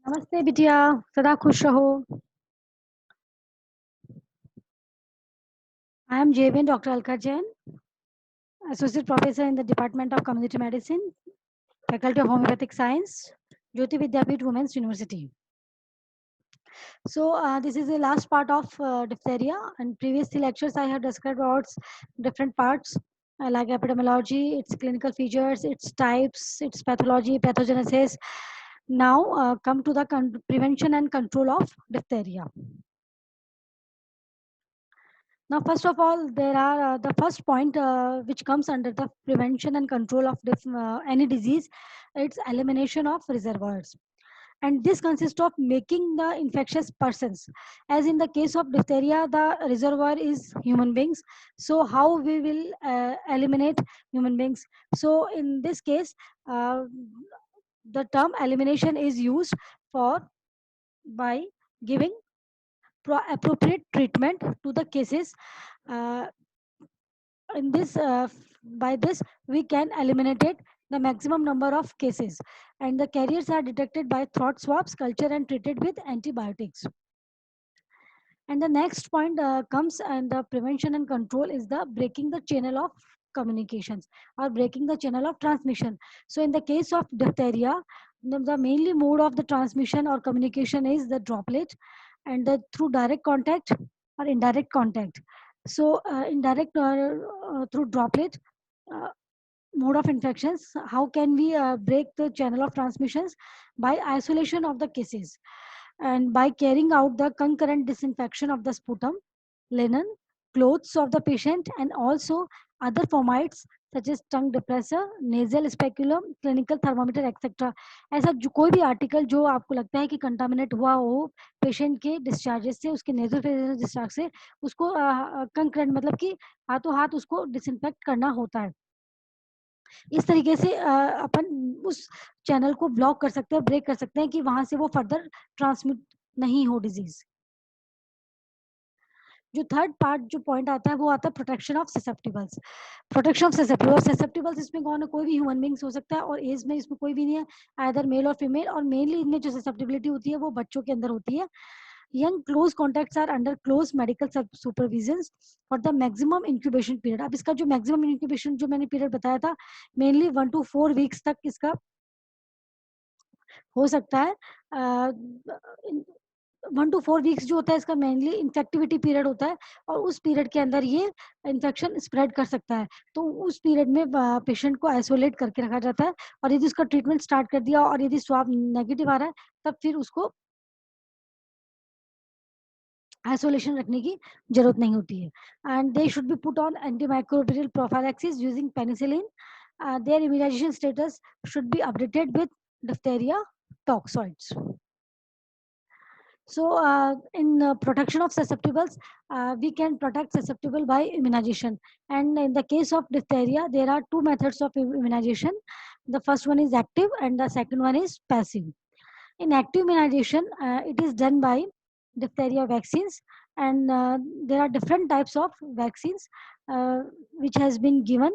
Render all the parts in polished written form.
नमस्ते बिटिया, सदा खुश रहो। I am JVN Dr. Alka Jain, Associate Professor in the Department of Community Medicine, Faculty of Homeopathic Science, Jyoti Vidyapeeth Women's University. So this is the last part of diphtheria. And previous three lectures I have described about different parts like epidemiology, its clinical features, its types, its pathology, pathogenesis. Now come to the prevention and control of diphtheria. Now, first of all, there are the first point which comes under the prevention and control of any disease. It's elimination of reservoirs, and this consists of making the infectious persons. As in the case of diphtheria, the reservoir is human beings. So, how we will eliminate human beings? So, in this case, the term elimination is used for by giving appropriate treatment to the cases. Uh, in this by this we can eliminate the maximum number of cases, and the carriers are detected by throat swabs culture and treated with antibiotics. And the next point comes, and the prevention and control is the breaking the channel of communications or breaking the channel of transmission. So in the case of diphtheria, the mainly mode of the transmission or communication is the droplet, and the through direct contact or indirect contact. So indirect through droplet uh, mode of infections, how can we break the channel of transmissions? By isolation of the cases, and by carrying out the concurrent disinfection of the sputum, linen, clothes of the patient, and also other formites such as tongue depressor, nasal speculum, clinical thermometer, etc. ऐसा जो कोई भी article जो आपको लगता है कि contaminate हुआ हो पेशेंट के डिस्चार्जेस से, उसके नेजल डिस्चार्ज से, उसको कंकरेंट मतलब कि हाथों हाथ उसको डिसइंफेक्ट करना होता है. इस तरीके से अपन उस चैनल को ब्लॉक कर सकते हैं, ब्रेक कर सकते हैं कि वहां से वो फर्दर ट्रांसमिट नहीं हो डिजीज. जो थर्ड पार्ट जो पॉइंट आता है वो आता है प्रोटेक्शन ऑफ ससेप्टिबल्स. प्रोटेक्शन ऑफ ससेप्टिबल्स, ससेप्टिबल्स इसमें कौन है? कोई भी ह्यूमन बींग्स हो सकता है, और एज में इसमें कोई भी नहीं है, आइदर मेल और फीमेल. और मेनली इनमें जो ससेप्टिबिलिटी होती है वो बच्चों के अंदर होती है. Young close contacts are under close medical supervision for the maximum incubation period. अब इसका जो maximum incubation जो मैंने period बताया था, mainly 1 to 4 weeks तक इसका हो सकता है. 1 to 4 weeks जो होता है इसका मेनली इन्फेक्टिविटी पीरियड होता है, और उस पीरियड के अंदर ये इन्फेक्शन स्प्रेड कर सकता है. तो उस पीरियड में पेशेंट को आइसोलेट करके रखा जाता है, और यदि उसका ट्रीटमेंट स्टार्ट कर दिया और यदि स्वाब नेगेटिव आ रहा है, तब फिर उसको आइसोलेशन रखने की जरूरत नहीं होती है. And they should be put on antimicrobial prophylaxis using penicillin. Their immunisation status should be updated with diphtheria toxoids. So in protection of susceptibles, we can protect susceptible by immunization. And in the case of diphtheria, there are two methods of immunization. The first one is active and the second one is passive. In active immunization, it is done by diphtheria vaccines, and there are different types of vaccines which has been given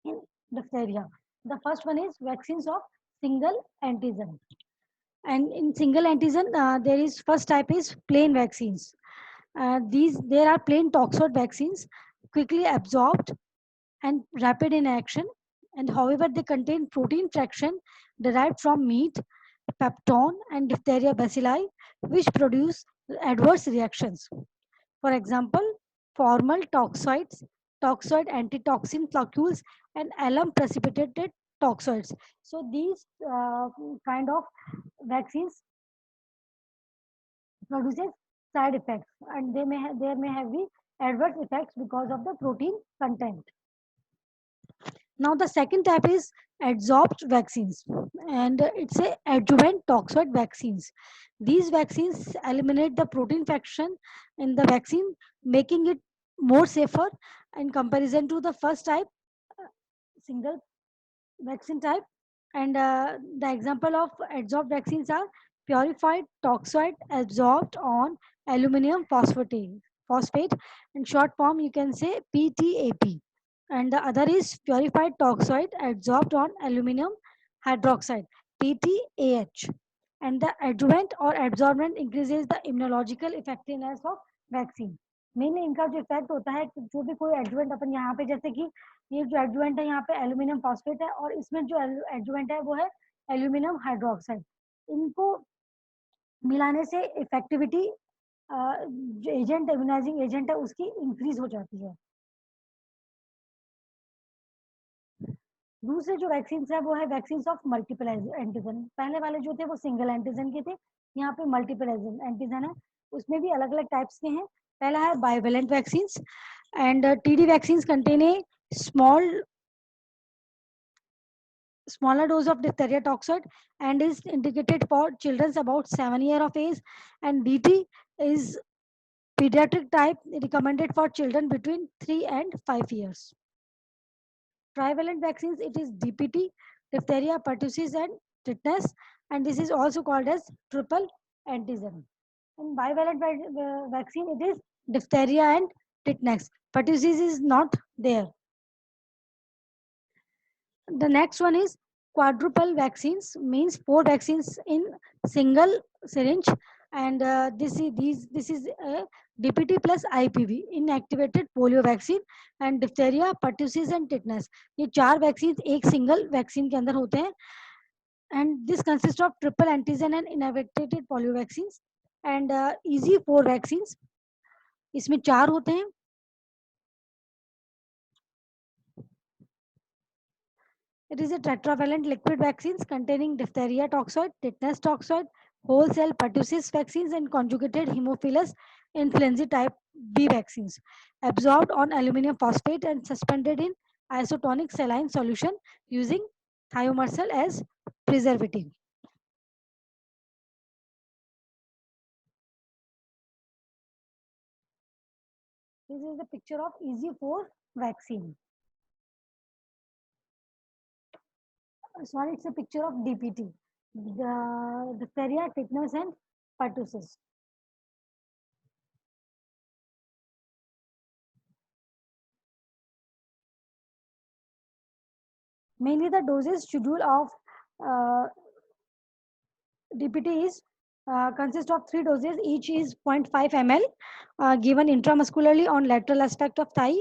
in diphtheria. The first one is vaccines of single antigen. And in single antigen, there is first type is plain vaccines. These there are plain toxoid vaccines, quickly absorbed and rapid in action, and however they contain protein fraction derived from meat, peptone, and diphtheria bacilli, which produce adverse reactions. For example, formal toxoids, toxoid antitoxin flocules, and alum precipitated toxoids. So these kind of vaccines produces side effects, and there may have the adverse effects because of the protein content. Now the second type is adsorbed vaccines, and it's a adjuvant toxoid vaccines. These vaccines eliminate the protein fraction in the vaccine, making it more safer in comparison to the first type, single vaccine type. And the example of adsorbed vaccines are purified toxoid adsorbed on aluminum phosphate. In short form, you can say PTAP. And the other is purified toxoid adsorbed on aluminum hydroxide, PTAH. And the adjuvant or adsorbent increases the immunological effectiveness of vaccine. Mainly इनका जो effect होता है, जो भी कोई adjuvant अपन यहाँ पे, जैसे कि ये जो एडजुवेंट है यहाँ पे एल्यूमिनियम फॉस्फेट है, और इसमें जो एडजुवेंट है वो है एल्यूमिनियम हाइड्रोक्साइड। इनको मिलाने से इफेक्टिविटी जो एजेंट इम्यूनाइजिंग एजेंट है उसकी इंक्रीज हो जाती है। दूसरे जो वैक्सीन है वो है वैक्सीन ऑफ मल्टीपल एंटीजन। पहले वाले जो थे वो सिंगल एंटीजन के थे, यहाँ पे मल्टीपल एंटीजन है, उसमें भी अलग अलग टाइप्स के हैं। पहला है bivalent vaccine, and TD vaccine contain a smaller dose of diphtheria toxoid and is indicated for children about 7 years of age, and DT is pediatric type, recommended for children between 3 and 5 years. Trivalent vaccines, it is DPT, diphtheria, pertussis, and tetanus, and this is also called as triple antigen. In bivalent vaccine, it is diphtheria and tetanus. Pertussis is not there. The next one is quadruple vaccines, means 4 vaccines in single syringe, and this is DPT plus IPV, inactivated polio vaccine, and diphtheria, pertussis and tetanus. ये 4 vaccines एक single vaccine के अंदर होते हैं, and this consists of triple antigen and inactivated polio vaccines, and easy 4 vaccines, इसमें 4 होते हैं। It is a tetravalent liquid vaccines containing diphtheria toxoid, tetanus toxoid, whole cell pertussis vaccines, and conjugated Haemophilus influenzae type B vaccines, absorbed on aluminum phosphate and suspended in isotonic saline solution using thiomersal as preservative. This is the picture of EZ4 vaccine. Sorry, it's a picture of DPT, the diphtheria, tetanus, and pertussis. Mainly the dosage schedule of DPT is consists of 3 doses. Each is 0.5 ml, given intramuscularly on lateral aspect of thigh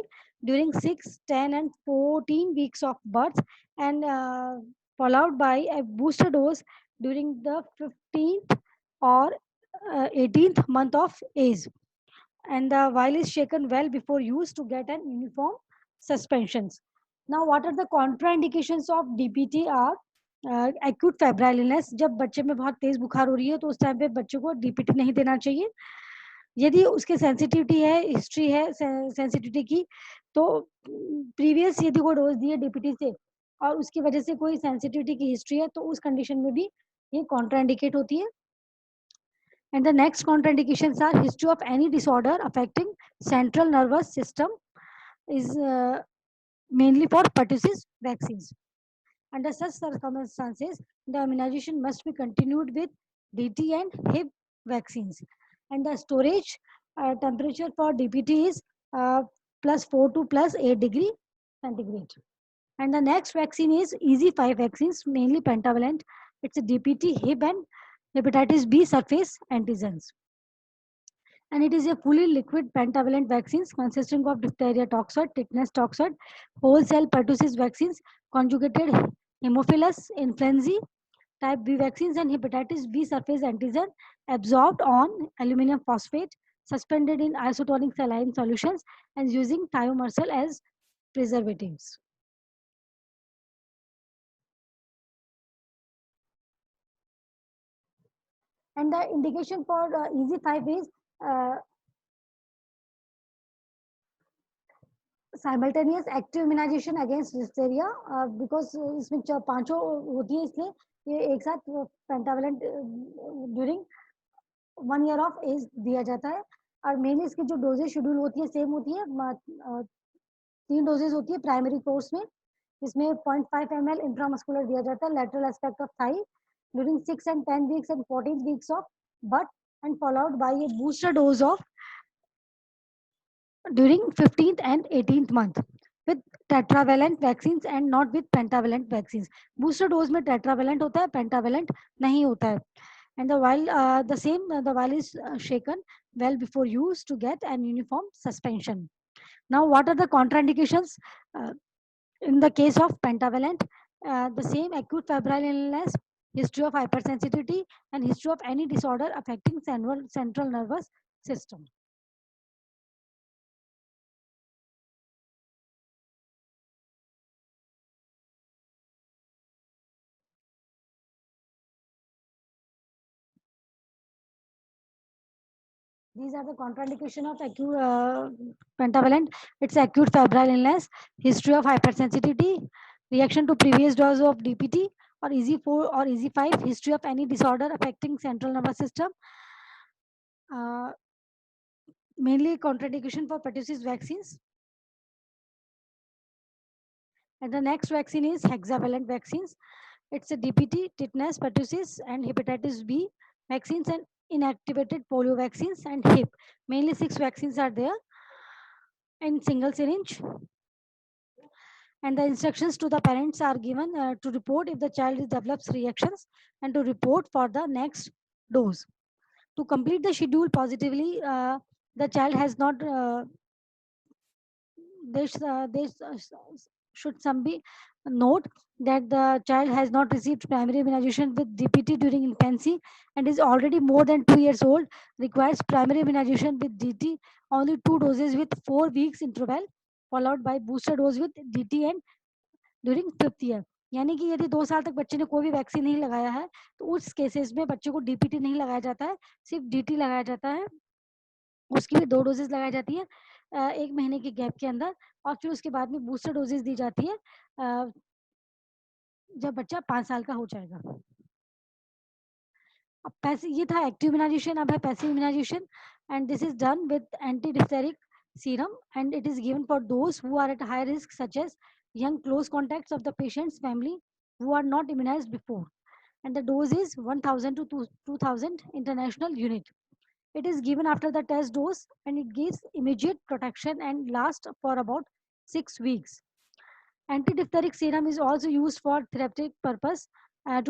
during 6, 10, and 14 weeks of birth, and followed by a booster dose during the 15th or 18th month of age. And the vial is shaken well before use to get an uniform suspensions. Now, what are the contraindications of DPT are acute febrile illness, जब बच्चे में बहुत तेज बुखार हो रही है तो उस टाइम पे बच्चे को डीपीटी नहीं देना चाहिए। यदि उसके सेंसिटिविटी है, हिस्ट्री है सेंसिटिविटी की, तो प्रीवियस यदि कोई डोज दी है डीपीटी से और उसकी वजह से कोई सेंसिटिविटी की हिस्ट्री है, तो उस कंडीशन में भी ये कॉन्ट्राइंडिकेट होती है। And the next contraindications are history of any disorder affecting central nervous system is mainly for pertussis vaccines. Under such circumstances, the immunization must be continued with DT and HIB vaccines. And the storage temperature for DPT is +4 to +8 degree centigrade. And the next vaccine is EZ5 vaccines, mainly pentavalent. It's a DPT, HIB, and hepatitis B surface antigens. And it is a fully liquid pentavalent vaccines consisting of diphtheria toxoid, tetanus toxoid, whole cell pertussis vaccines, conjugated Haemophilus influenzae type B vaccines, and hepatitis B surface antigen absorbed on aluminum phosphate, suspended in isotonic saline solutions, and using thiomersal as preservatives. And the indication for EZ5 is simultaneous active immunization against diphtheria, because इसमें पांचों होती है, इसलिए ये एक साथ pentavalent during 1 year of age दिया जाता है। और मेनली इसकी जो डोजेज शेड्यूल होती है सेम होती है, 3 डोजेज होती है प्राइमरी कोर्स में, इसमें 0.5 ml इंट्रामस्कुलर दिया जाता है lateral aspect of thigh during 6 and 10 weeks and 14 weeks of birth, and followed by a booster dose of during 15th and 18th month. with tetravalent vaccines and not with pentavalent vaccines. Booster dose में tetravalent होता है, pentavalent नहीं होता है. And the vial is shaken well before use to get an uniform suspension. Now, what are the contraindications uh, in the case of pentavalent? The same acute febrile illness, history of hypersensitivity, and history of any disorder affecting central nervous system. These are the contraindication of acute pentavalent. It's acute febrile illness, history of hypersensitivity, reaction to previous dose of DPT or EZ4 or EZ5, history of any disorder affecting central nervous system. Uh, Mainly contraindication for pertussis vaccines. And the next vaccine is hexavalent vaccines. It's a DPT, tetanus, pertussis, and hepatitis B vaccines and inactivated polio vaccines and HIP. Mainly 6 vaccines are there in single syringe. And the instructions to the parents are given to report if the child develops reactions and to report for the next dose. To complete the schedule positively, the child has not this should some be note that the child has not received primary immunization with DPT during infancy and is already more than 2 years old, requires primary immunization with DT, only 2 doses with 4 weeks interval, followed by booster dose with DT and during fifth year. यानी कि यदि 2 साल तक बच्चे ने कोई भी vaccine नहीं लगाया है तो उस केसेस में बच्चे को डीपीटी नहीं लगाया जाता है, सिर्फ डीटी लगाया जाता है. उसकी भी 2 डोजेस लगाई जाती है 1 महीने के गैप के अंदर और फिर उसके बाद में बूस्टर डोजेस दी जाती है जब बच्चा 5 साल का हो जाएगा. अब पैसे ये था एक्टिव इम्यूनाइजेशन. अब है passive immunisation and this is done with anti diphtheric serum and it is given for those who are at high risk such as young close contacts of the patient's family who are not immunized before, and the dose is 1000 to 2000 international unit. It is given after the test dose and it gives immediate protection and lasts for about 6 weeks. Anti-diphtheric serum is also used for therapeutic purpose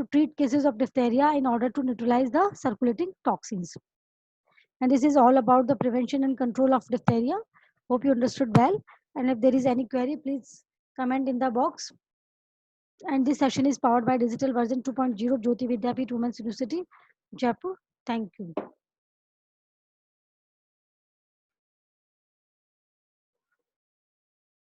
to treat cases of diphtheria in order to neutralize the circulating toxins. And this is all about the prevention and control of diphtheria. Hope you understood well. And if there is any query, please comment in the box. And this session is powered by digital version 2.0 Jyoti Vidyapeeth Women's University, Jaipur. Thank you.